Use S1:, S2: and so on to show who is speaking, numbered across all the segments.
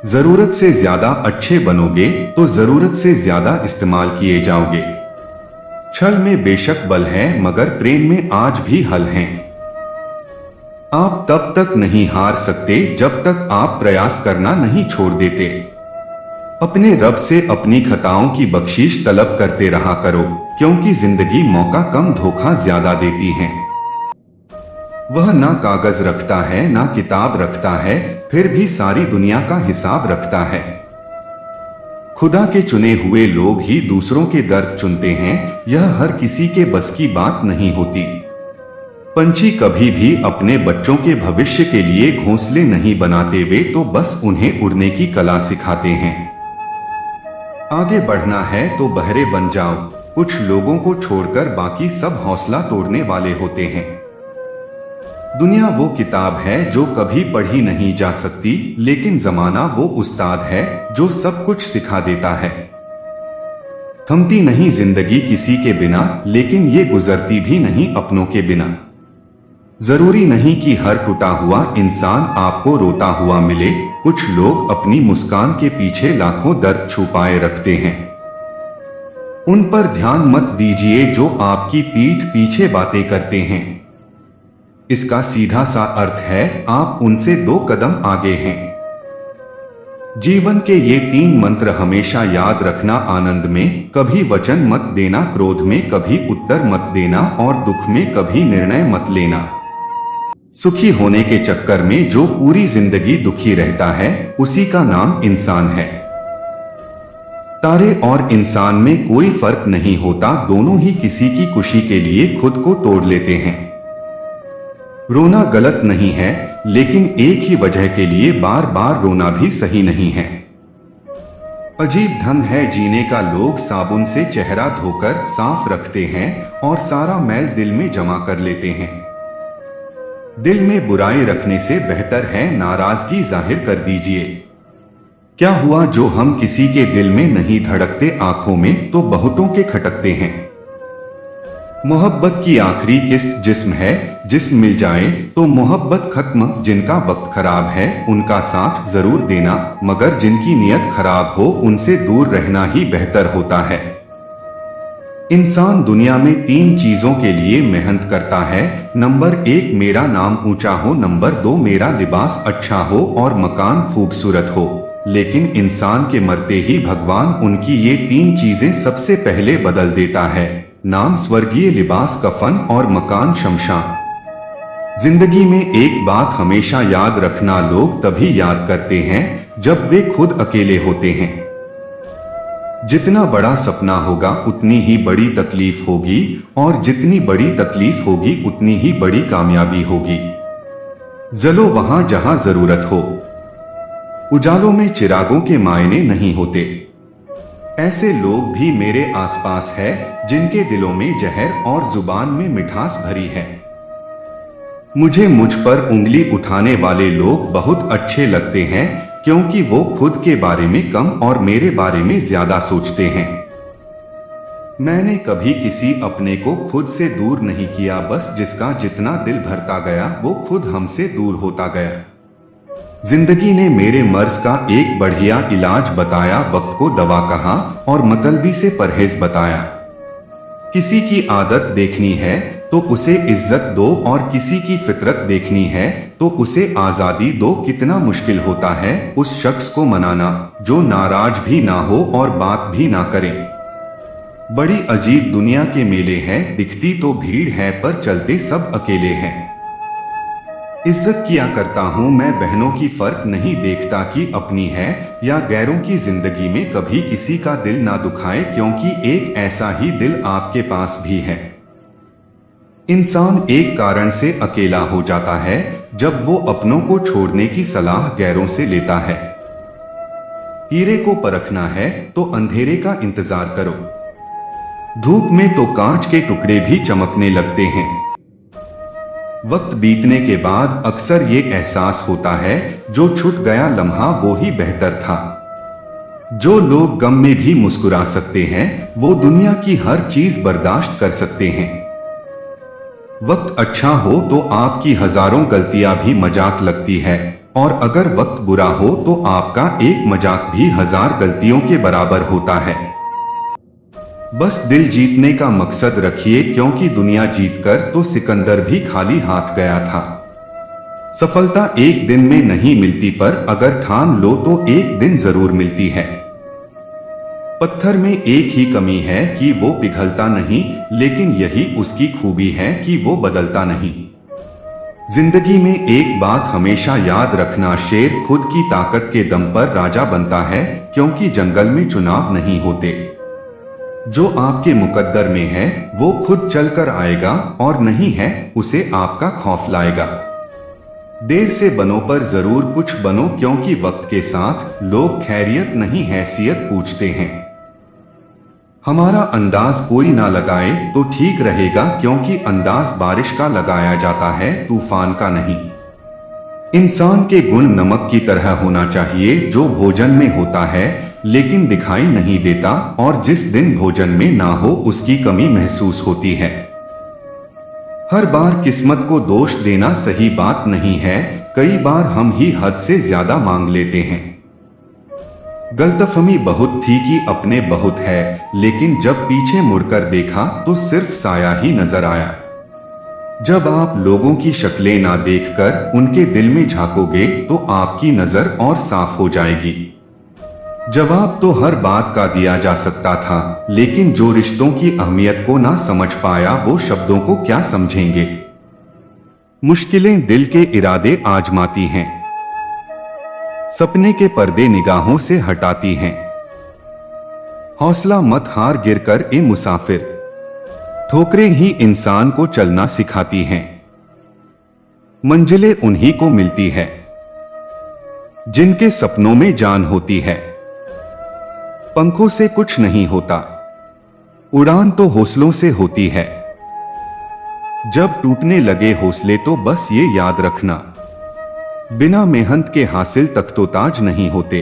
S1: जरूरत से ज्यादा अच्छे बनोगे तो जरूरत से ज्यादा इस्तेमाल किए जाओगे। छल में बेशक बल है मगर प्रेम में आज भी हल हैं। आप तब तक नहीं हार सकते जब तक आप प्रयास करना नहीं छोड़ देते। अपने रब से अपनी खताओं की बख्शीश तलब करते रहा करो, क्योंकि जिंदगी मौका कम धोखा ज्यादा देती है। वह ना कागज रखता है ना किताब रखता है, फिर भी सारी दुनिया का हिसाब रखता है। खुदा के चुने हुए लोग ही दूसरों के दर्द चुनते हैं, यह हर किसी के बस की बात नहीं होती। पंछी कभी भी अपने बच्चों के भविष्य के लिए घोंसले नहीं बनाते, वे तो बस उन्हें उड़ने की कला सिखाते हैं। आगे बढ़ना है तो बहरे बन जाओ, कुछ लोगों को छोड़कर बाकी सब हौसला तोड़ने वाले होते हैं। दुनिया वो किताब है जो कभी पढ़ी नहीं जा सकती, लेकिन जमाना वो उस्ताद है जो सब कुछ सिखा देता है। थमती नहीं जिंदगी किसी के बिना, लेकिन ये गुजरती भी नहीं अपनों के बिना। जरूरी नहीं कि हर टूटा हुआ इंसान आपको रोता हुआ मिले, कुछ लोग अपनी मुस्कान के पीछे लाखों दर्द छुपाए रखते हैं। उन पर ध्यान मत दीजिए जो आपकी पीठ पीछे बातें करते हैं। इसका सीधा सा अर्थ है आप उनसे 2 कदम आगे हैं। जीवन के ये 3 मंत्र हमेशा याद रखना। आनंद में कभी वचन मत देना, क्रोध में कभी उत्तर मत देना और दुख में कभी निर्णय मत लेना। सुखी होने के चक्कर में जो पूरी जिंदगी दुखी रहता है, उसी का नाम इंसान है। तारे और इंसान में कोई फर्क नहीं होता, दोनों ही किसी की खुशी के लिए खुद को तोड़ लेते हैं। रोना गलत नहीं है, लेकिन एक ही वजह के लिए बार बार रोना भी सही नहीं है। अजीब ढंग है जीने का, लोग साबुन से चेहरा धोकर साफ रखते हैं और सारा मैल दिल में जमा कर लेते हैं। दिल में बुराई रखने से बेहतर है नाराजगी जाहिर कर दीजिए। क्या हुआ जो हम किसी के दिल में नहीं धड़कते आंखों में तो बहुतों के खटकते हैं। मोहब्बत की आखिरी किस्त जिस्म है, जिस्म मिल जाए तो मोहब्बत खत्म। जिनका वक्त खराब है उनका साथ जरूर देना, मगर जिनकी नीयत खराब हो उनसे दूर रहना ही बेहतर होता है। इंसान दुनिया में 3 चीजों के लिए मेहनत करता है। नंबर 1 मेरा नाम ऊंचा हो, नंबर 2 मेरा लिबास अच्छा हो और मकान खूबसूरत हो। लेकिन इंसान के मरते ही भगवान उनकी ये 3 चीजें सबसे पहले बदल देता है। नाम स्वर्गीय, लिबास कफन और मकान शमशान। जिंदगी में एक बात हमेशा याद रखना, लोग तभी याद करते हैं जब वे खुद अकेले होते हैं। जितना बड़ा सपना होगा उतनी ही बड़ी तकलीफ होगी, और जितनी बड़ी तकलीफ होगी उतनी ही बड़ी कामयाबी होगी। जलो वहां जहां जरूरत हो। उजालों में चिरागों के मायने नहीं होते। ऐसे लोग भी मेरे आसपास है जिनके दिलों में जहर और जुबान में मिठास भरी है। मुझे मुझ पर उंगली उठाने वाले लोग बहुत अच्छे लगते हैं, क्योंकि वो खुद के बारे में कम और मेरे बारे में ज्यादा सोचते हैं। मैंने कभी किसी अपने को खुद से दूर नहीं किया, बस जिसका जितना दिल भरता गया वो खुद हमसे दूर होता गया। जिंदगी ने मेरे मर्ज का एक बढ़िया इलाज बताया, वक्त को दवा कहा और मतलबी से परहेज बताया। किसी की आदत देखनी है तो उसे इज्जत दो, और किसी की फितरत देखनी है तो उसे आजादी दो। कितना मुश्किल होता है उस शख्स को मनाना जो नाराज भी ना हो और बात भी ना करे। बड़ी अजीब दुनिया के मेले हैं, दिखती तो भीड़ है पर चलते सब अकेले हैं। इज्जत किया करता हूँ मैं बहनों की, फर्क नहीं देखता कि अपनी है या गैरों की। जिंदगी में कभी किसी का दिल ना दुखाए, क्योंकि एक ऐसा ही दिल आपके पास भी है। इंसान एक कारण से अकेला हो जाता है जब वो अपनों को छोड़ने की सलाह गैरों से लेता है। हीरे को परखना है तो अंधेरे का इंतजार करो। धूप में तो कांच के टुकड़े भी चमकने लगते हैं। वक्त बीतने के बाद अक्सर ये एहसास होता है जो छूट गया लम्हा वो ही बेहतर था। जो लोग गम में भी मुस्कुरा सकते हैं वो दुनिया की हर चीज बर्दाश्त कर सकते हैं। वक्त अच्छा हो तो आपकी हजारों गलतियां भी मजाक लगती है, और अगर वक्त बुरा हो तो आपका एक मजाक भी 1000 गलतियों के बराबर होता है। बस दिल जीतने का मकसद रखिए, क्योंकि दुनिया जीतकर तो सिकंदर भी खाली हाथ गया था। सफलता एक दिन में नहीं मिलती, पर अगर ठान लो तो एक दिन जरूर मिलती है। पत्थर में एक ही कमी है कि वो पिघलता नहीं, लेकिन यही उसकी खूबी है कि वो बदलता नहीं। जिंदगी में एक बात हमेशा याद रखना, शेर खुद की ताकत के दम पर राजा बनता है, क्योंकि जंगल में चुनाव नहीं होते। जो आपके मुकद्दर में है वो खुद चलकर आएगा, और नहीं है उसे आपका खौफ लाएगा। देर से बनो पर जरूर कुछ बनो, क्योंकि वक्त के साथ लोग खैरियत नहीं हैसियत पूछते हैं। हमारा अंदाज कोई ना लगाए तो ठीक रहेगा, क्योंकि अंदाज बारिश का लगाया जाता है, तूफान का नहीं। इंसान के गुण नमक की तरह होना चाहिए, जो भोजन में होता है लेकिन दिखाई नहीं देता, और जिस दिन भोजन में ना हो उसकी कमी महसूस होती है। हर बार किस्मत को दोष देना सही बात नहीं है, कई बार हम ही हद से ज्यादा मांग लेते हैं। गलतफहमी बहुत थी कि अपने बहुत है, लेकिन जब पीछे मुड़कर देखा तो सिर्फ साया ही नजर आया। जब आप लोगों की शक्लें ना देखकर उनके दिल में झांकोगे तो आपकी नजर और साफ हो जाएगी। जवाब तो हर बात का दिया जा सकता था, लेकिन जो रिश्तों की अहमियत को ना समझ पाया वो शब्दों को क्या समझेंगे। मुश्किलें दिल के इरादे आजमाती हैं, सपने के पर्दे निगाहों से हटाती हैं। हौसला मत हार, गिरकर ए मुसाफिर, ठोकरें ही इंसान को चलना सिखाती हैं। मंजिलें उन्हीं को मिलती है जिनके सपनों में जान होती है। पंखों से कुछ नहीं होता, उड़ान तो हौसलों से होती है। जब टूटने लगे हौसले तो बस ये याद रखना, बिना मेहनत के हासिल तख्तोताज नहीं होते।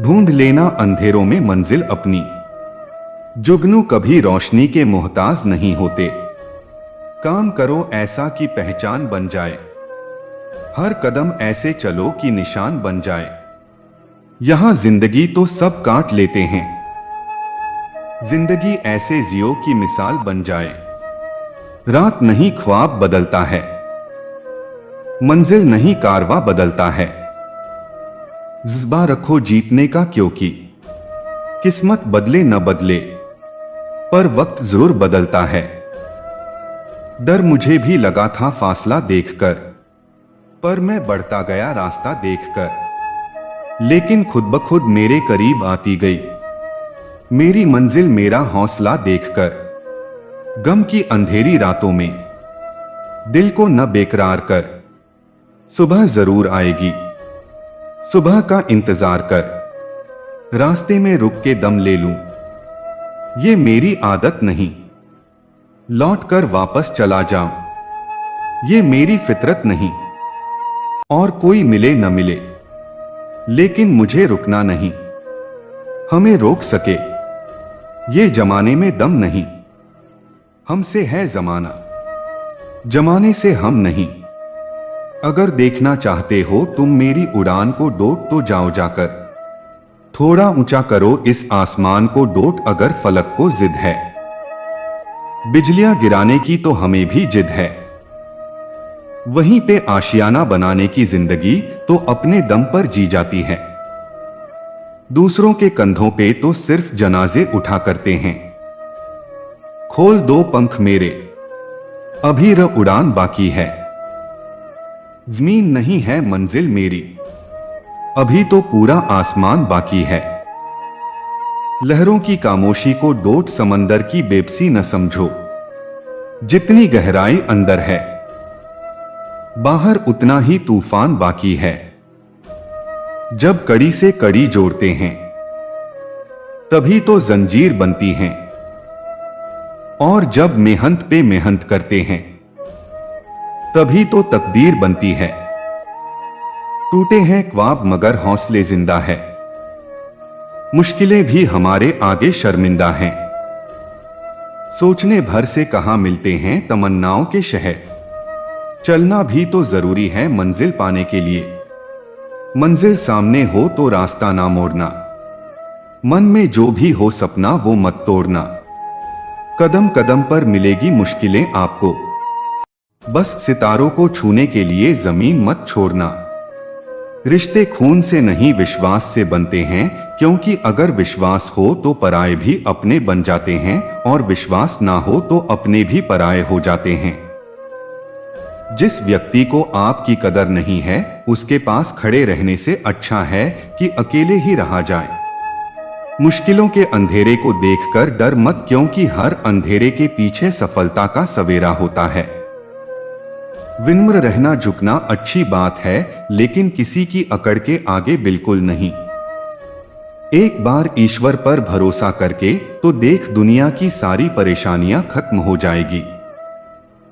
S1: ढूंढ लेना अंधेरों में मंजिल अपनी, जुगनू कभी रोशनी के मोहताज नहीं होते। काम करो ऐसा कि पहचान बन जाए, हर कदम ऐसे चलो कि निशान बन जाए। यहां जिंदगी तो सब काट लेते हैं, जिंदगी ऐसे जियो की मिसाल बन जाए। रात नहीं ख्वाब बदलता है, मंजिल नहीं कारवा बदलता है। जज्बा रखो जीतने का, क्योंकि किस्मत बदले न बदले पर वक्त जरूर बदलता है। डर मुझे भी लगा था फासला देखकर, पर मैं बढ़ता गया रास्ता देखकर। लेकिन खुद ब खुद मेरे करीब आती गई मेरी मंजिल, मेरा हौसला देखकर। गम की अंधेरी रातों में दिल को न बेकरार कर, सुबह जरूर आएगी, सुबह का इंतजार कर। रास्ते में रुक के दम ले लूं, ये मेरी आदत नहीं। लौट कर वापस चला जाऊं, ये मेरी फितरत नहीं। और कोई मिले न मिले, लेकिन मुझे रुकना नहीं। हमें रोक सके ये जमाने में दम नहीं। हमसे है जमाना, जमाने से हम नहीं। अगर देखना चाहते हो तुम मेरी उड़ान को डोट तो जाओ जाकर, थोड़ा ऊंचा करो इस आसमान को डोट। अगर फलक को जिद है बिजलियां गिराने की तो हमें भी जिद है। वहीं पे आशियाना बनाने की जिंदगी तो अपने दम पर जी जाती है। दूसरों के कंधों पे तो सिर्फ जनाजे उठा करते हैं। खोल दो पंख मेरे, अभी उड़ान बाकी है। जमीन नहीं है मंजिल मेरी, अभी तो पूरा आसमान बाकी है। लहरों की खामोशी को डोट, समंदर की बेबसी न समझो। जितनी गहराई अंदर है, बाहर उतना ही तूफान बाकी है। जब कड़ी से कड़ी जोड़ते हैं, तभी तो जंजीर बनती हैं। और जब मेहनत पे मेहनत करते हैं, तभी तो तकदीर बनती है। टूटे हैं ख्वाब मगर हौसले जिंदा है। मुश्किलें भी हमारे आगे शर्मिंदा हैं। सोचने भर से कहां मिलते हैं तमन्नाओं के शहर। चलना भी तो जरूरी है मंजिल पाने के लिए। मंजिल सामने हो तो रास्ता ना मोड़ना। मन में जो भी हो सपना वो मत तोड़ना। कदम कदम पर मिलेगी मुश्किलें आपको, बस सितारों को छूने के लिए जमीन मत छोड़ना। रिश्ते खून से नहीं विश्वास से बनते हैं, क्योंकि अगर विश्वास हो तो पराये भी अपने बन जाते हैं और विश्वास ना हो तो अपने भी पराये हो जाते हैं। जिस व्यक्ति को आपकी कदर नहीं है उसके पास खड़े रहने से अच्छा है कि अकेले ही रहा जाए। मुश्किलों के अंधेरे को देखकर डर मत, क्योंकि हर अंधेरे के पीछे सफलता का सवेरा होता है। विनम्र रहना झुकना अच्छी बात है, लेकिन किसी की अकड़ के आगे बिल्कुल नहीं। एक बार ईश्वर पर भरोसा करके तो देख दुनिया की सारी परेशानियां खत्म हो जाएगी।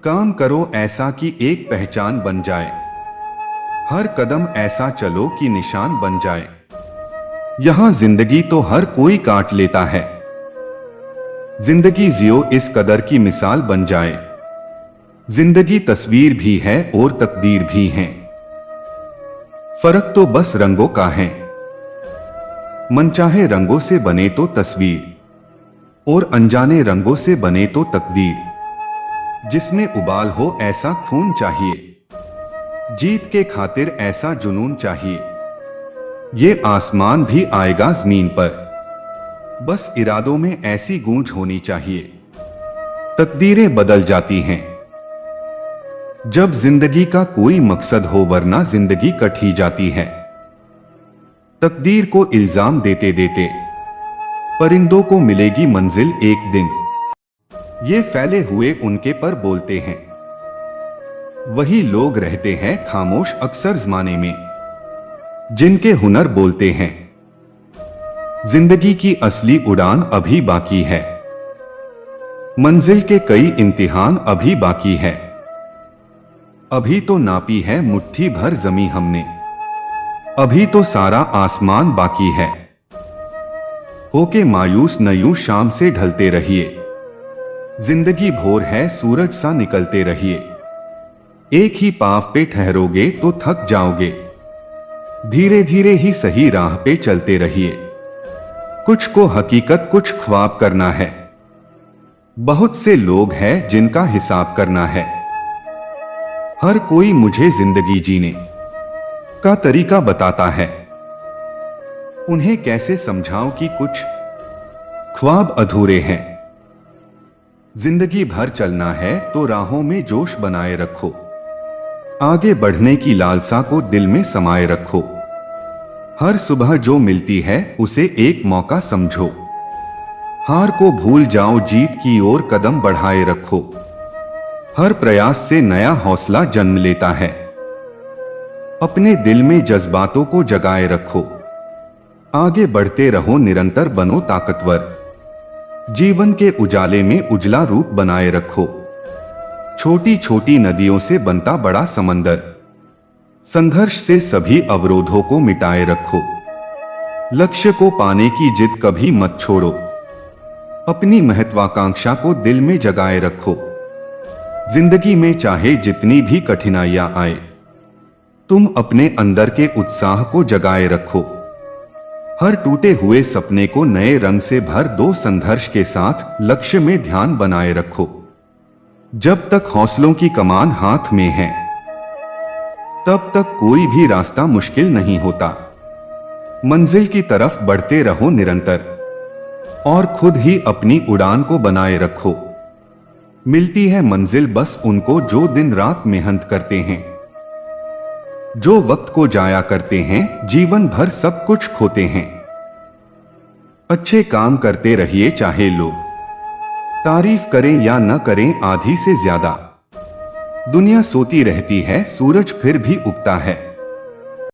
S1: काम करो ऐसा कि एक पहचान बन जाए, हर कदम ऐसा चलो कि निशान बन जाए। यहां जिंदगी तो हर कोई काट लेता है, जिंदगी जियो इस कदर की मिसाल बन जाए। जिंदगी तस्वीर भी है और तकदीर भी है, फर्क तो बस रंगों का है। मनचाहे रंगों से बने तो तस्वीर, और अनजाने रंगों से बने तो तकदीर। जिसमें उबाल हो ऐसा खून चाहिए, जीत के खातिर ऐसा जुनून चाहिए। ये आसमान भी आएगा जमीन पर, बस इरादों में ऐसी गूंज होनी चाहिए। तकदीरें बदल जाती हैं जब जिंदगी का कोई मकसद हो, वरना जिंदगी कट ही जाती है। तकदीर को इल्जाम देते देते परिंदों को मिलेगी मंजिल एक दिन। ये फैले हुए उनके पर बोलते हैं, वही लोग रहते हैं खामोश अक्सर जमाने में, जिनके हुनर बोलते हैं। जिंदगी की असली उड़ान अभी बाकी है, मंजिल के कई इम्तिहान अभी बाकी है। अभी तो नापी है मुट्ठी भर जमी हमने, अभी तो सारा आसमान बाकी है। होके मायूस न यूं शाम से ढलते रहिए, जिंदगी भोर है सूरज सा निकलते रहिए। एक ही पाव पे ठहरोगे तो थक जाओगे, धीरे धीरे ही सही राह पे चलते रहिए। कुछ को हकीकत कुछ ख्वाब करना है, बहुत से लोग हैं जिनका हिसाब करना है। हर कोई मुझे जिंदगी जीने का तरीका बताता है, उन्हें कैसे समझाऊं कि कुछ ख्वाब अधूरे हैं। जिंदगी भर चलना है तो राहों में जोश बनाए रखो, आगे बढ़ने की लालसा को दिल में समाये रखो। हर सुबह जो मिलती है उसे एक मौका समझो, हार को भूल जाओ जीत की ओर कदम बढ़ाए रखो। हर प्रयास से नया हौसला जन्म लेता है, अपने दिल में जज्बातों को जगाए रखो। आगे बढ़ते रहो निरंतर बनो ताकतवर, जीवन के उजाले में उजला रूप बनाए रखो। छोटी छोटी नदियों से बनता बड़ा समंदर, संघर्ष से सभी अवरोधों को मिटाए रखो। लक्ष्य को पाने की जिद कभी मत छोड़ो, अपनी महत्वाकांक्षा को दिल में जगाए रखो। जिंदगी में चाहे जितनी भी कठिनाइयां आए, तुम अपने अंदर के उत्साह को जगाए रखो। हर टूटे हुए सपने को नए रंग से भर दो, संघर्ष के साथ लक्ष्य में ध्यान बनाए रखो। जब तक हौसलों की कमान हाथ में है, तब तक कोई भी रास्ता मुश्किल नहीं होता। मंजिल की तरफ बढ़ते रहो निरंतर, और खुद ही अपनी उड़ान को बनाए रखो। मिलती है मंजिल बस उनको जो दिन रात मेहनत करते हैं, जो वक्त को जाया करते हैं, जीवन भर सब कुछ खोते हैं। अच्छे काम करते रहिए चाहे लोग तारीफ करें या न करें आधी से ज्यादा। दुनिया सोती रहती है, सूरज फिर भी उगता है।